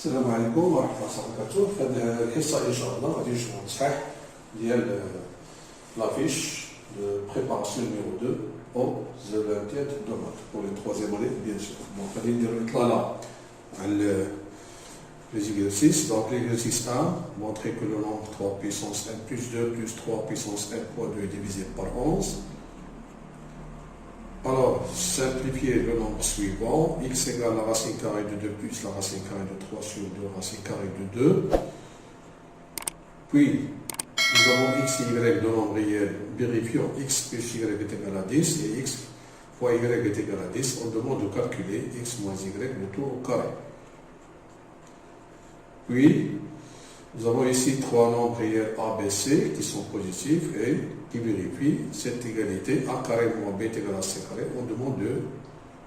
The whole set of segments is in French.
السلام عليكم ورحمة الله وبركاته. في هذه الحصة إن شاء الله غادي نشوفو التصحيح ديال لافيش de préparation numéro 2 aux Olympiades de maths pour les troisième année bien sûr. Donc غادي نديرو إطلالة على les exercices. Donc l'exercice 1, montrer que le nombre 3 puissance n plus 2 plus 3 puissance n fois 2 est divisé par 11. Alors, simplifier le nombre suivant, x égale la racine carrée de 2 plus la racine carrée de 3 sur 2 racine carrée de 2. Puis, nous avons x et y de nombre réel. Vérifions x plus y est égal à 10 et x fois y est égal à 10. On demande de calculer x moins y le tout au carré. Puis, nous avons ici trois nombres réels a, b, c qui sont positifs et qui vérifient cette égalité. A carré moins b est égal à c carré. On demande de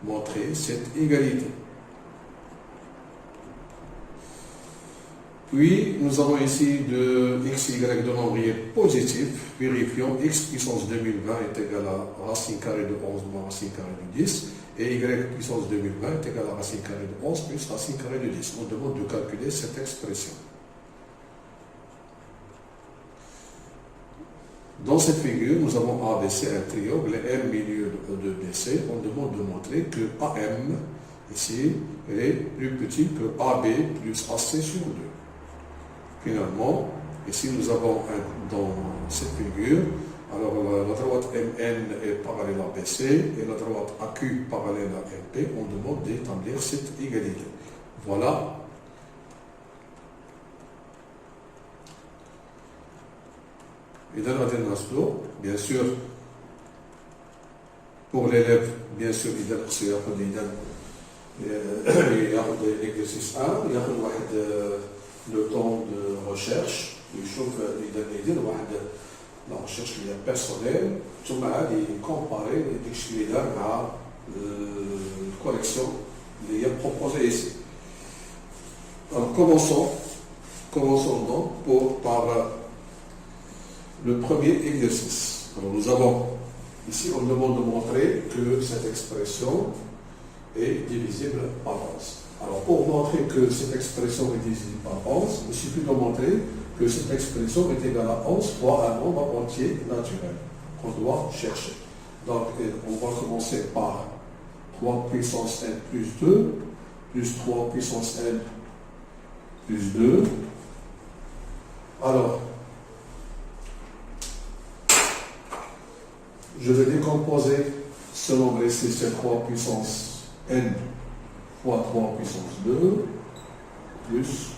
montrer cette égalité. Puis, nous avons ici de x, y de nombres réels positifs. Vérifions x puissance 2020 est égal à racine carrée de 11 moins racine carrée de 10. Et y puissance 2020 est égal à racine carrée de 11 plus racine carrée de 10. On demande de calculer cette expression. Dans cette figure, nous avons ABC, un triangle, et M milieu de BC. On demande de montrer que AM, ici, est plus petit que AB plus AC sur 2. Finalement, ici, nous avons dans cette figure, alors la droite MN est parallèle à BC et la droite AQ parallèle à MP. On demande d'établir cette égalité. Voilà. إذا غادي نرسلو bien sûr pour l'élève bien sûr إذا خصو ياخذ ياخذ l'exercice 1 ياخذ واحد le temps de recherche ويشوف إذا يدير واحد لا recherche اللي هي personnelle ثم عاد يكومباري داكشي اللي دار مع الكوليكسيون اللي هي proposée ici. Alors commençons donc par le premier exercice. Alors nous avons, ici on demande de montrer que cette expression est divisible par 11. Alors pour montrer que cette expression est divisible par 11, il suffit de montrer que cette expression est égale à 11 fois un nombre entier naturel qu'on doit chercher. Donc on va commencer par 3 puissance n plus 2 plus 3 puissance n plus 2. Alors, je vais décomposer ce nombre ici, c'est 3 puissance n fois 3 puissance 2, plus,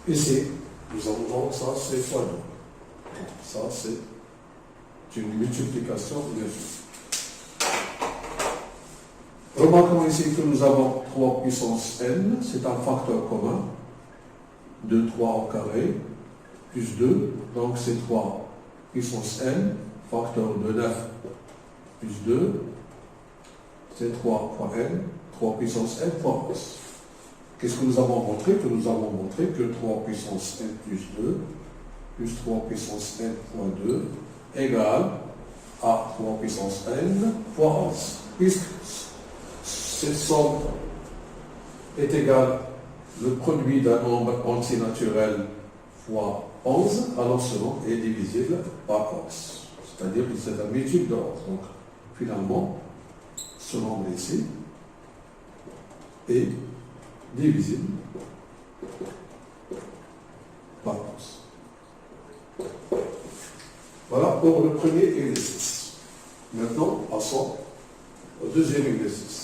ici, nous avons donc ça, c'est fois 2. Ça, c'est une multiplication bien sûr. Remarquons ici que nous avons 3 puissance n, c'est un facteur commun, de 3 au carré, plus 2, donc c'est 3 puissance n, facteur de 9 plus 2, c'est 3 fois n, 3 puissance n fois 11. Qu'est-ce que nous avons montré? Que nous avons montré que 3 puissance n plus 2, plus 3 puissance n fois 2, égale à 3 puissance n fois 11. Puisque cette somme est égale le produit d'un nombre entier naturel fois 11, alors ce nombre est divisible par 11. C'est-à-dire que c'est un multiple de 11. Donc, finalement, ce nombre ici est divisible par 11. Voilà pour le premier exercice. Maintenant, passons au deuxième exercice.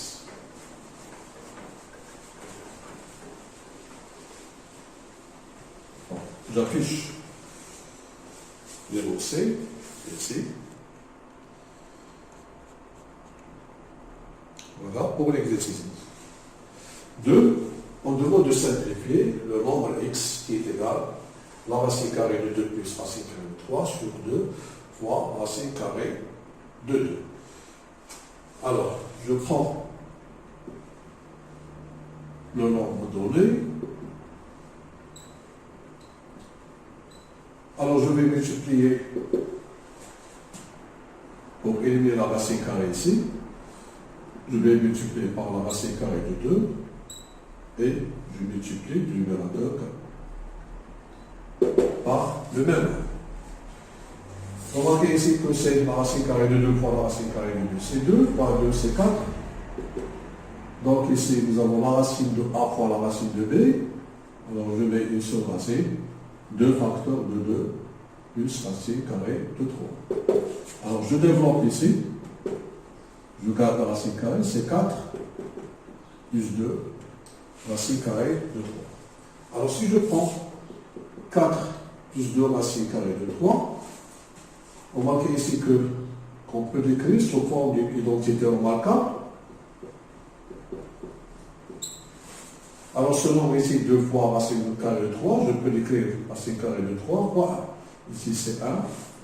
J'affiche 0C, ici. Voilà pour l'exercice. 2, on demande de simplifier le nombre x qui est égal à la racine carrée de 2 plus racine carrée de 3 sur 2 fois racine carrée de 2. Alors, je prends le nombre donné. Alors je vais multiplier pour éliminer la racine carrée ici. Je vais multiplier par la racine carrée de 2. et je multiplie le numérateur par le même. Remarquez ici que c'est la racine carrée de 2 fois la racine carrée de 2, c'est 2, fois 2, c'est 4. Donc ici, nous avons la racine de A fois la racine de B. Alors je mets une seule racine, 2 facteurs de 2, plus racine carrée de 3. Alors je développe ici, je garde la racine carrée, c'est 4, plus 2, racine carrée de 3. Alors si je prends 4 plus 2 racine carrée de 3, remarquez ici qu'on peut l'écrire sous forme d'une identité remarquable. Alors selon ici 2 fois racine carrée de 3, je peux l'écrire racine carrée de 3 fois 1. Ici c'est 1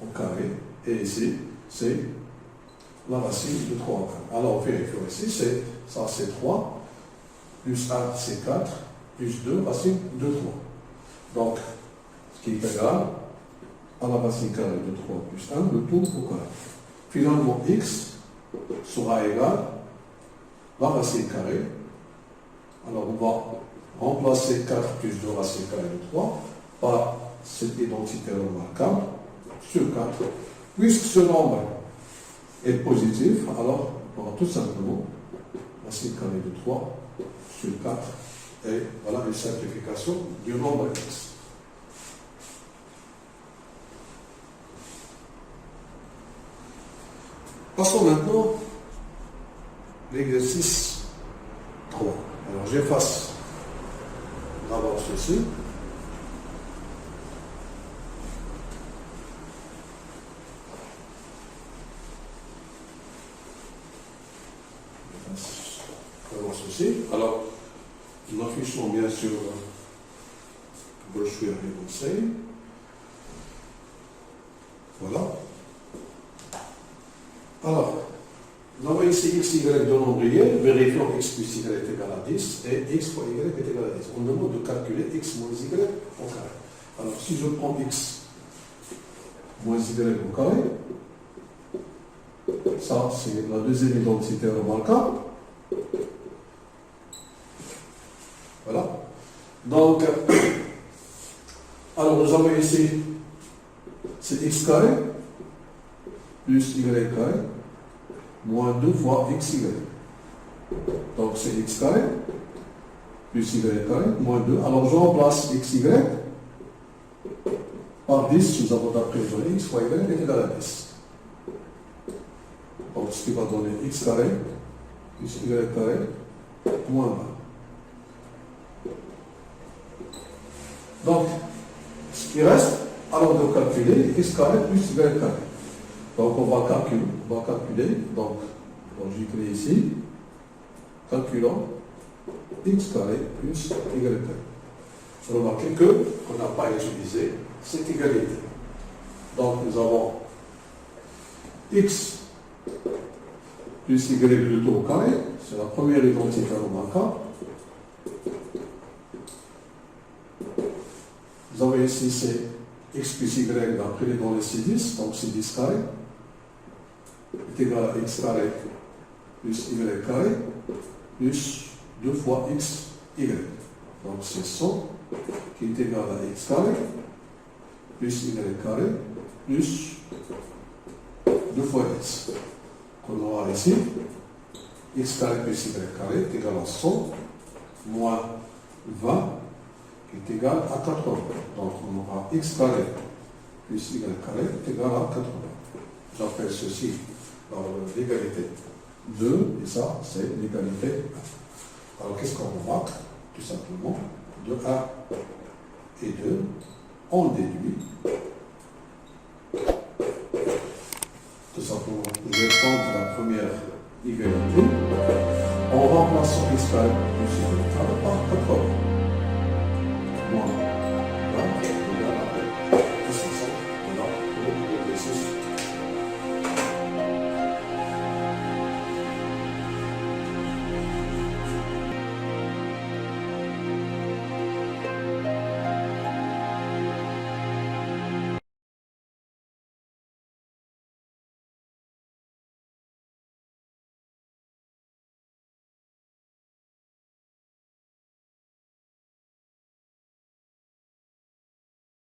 au carré, et ici c'est la racine de 3 au carré. Alors vérifions ici, ça c'est 3, plus 1 c'est 4, plus 2 racine de 3. Donc, ce qui est égal à la racine carrée de 3 plus 1, le tout au carré. Finalement, x sera égal à la racine carrée. Alors, on va remplacer 4 plus 2 racine carrée de 3 par cette identité remarquable sur 4. Puisque ce nombre est positif, alors on aura tout simplement racine carrée de 3 sur 4. Et voilà une simplification du nombre x. Passons maintenant à l'exercice 3. Alors j'efface d'abord ceci. D'abord ceci. Alors, nous affichons bien sûr brochure et conseil. Voilà. Alors, nous avons ici x, y de nombre réel, vérifions x plus y est égal à 10 et x fois y est égal à 10. On demande de calculer x moins y au carré. Alors, si je prends x moins y au carré, ça c'est la deuxième identité remarquable. Voilà. Donc, alors nous avons ici, c'est x carré plus y carré moins 2 fois xy. Donc c'est x carré plus y carré moins 2. Alors je remplace xy par 10, nous avons d'après donné x fois y est égal à 10. Donc ce qui va donner x carré plus y carré moins 20. Donc, ce qui reste, alors de calculer x carré plus y carré. Donc on va calculer, donc j'écris ici, calculons x carré plus y carré. Remarquez qu'on n'a pas utilisé cette égalité. Donc nous avons x plus y le tout au carré, c'est la première identité remarquable. Vous avez ici c'est x plus y d'après les données c'est 10, donc c'est 10 carré est égal à x carré plus y carré plus 2 fois x y. Donc c'est 100 qui est égal à x carré plus y carré plus 2 fois x. On aura ici x carré plus y carré est égal à 100 moins 20 qui est égal à 80. Donc on aura x carré plus y carré est égal à 80. J'appelle ceci l'égalité 2 et ça c'est l'égalité 1. Alors qu'est-ce qu'on remarque? Tout simplement de 1 et 2 on déduit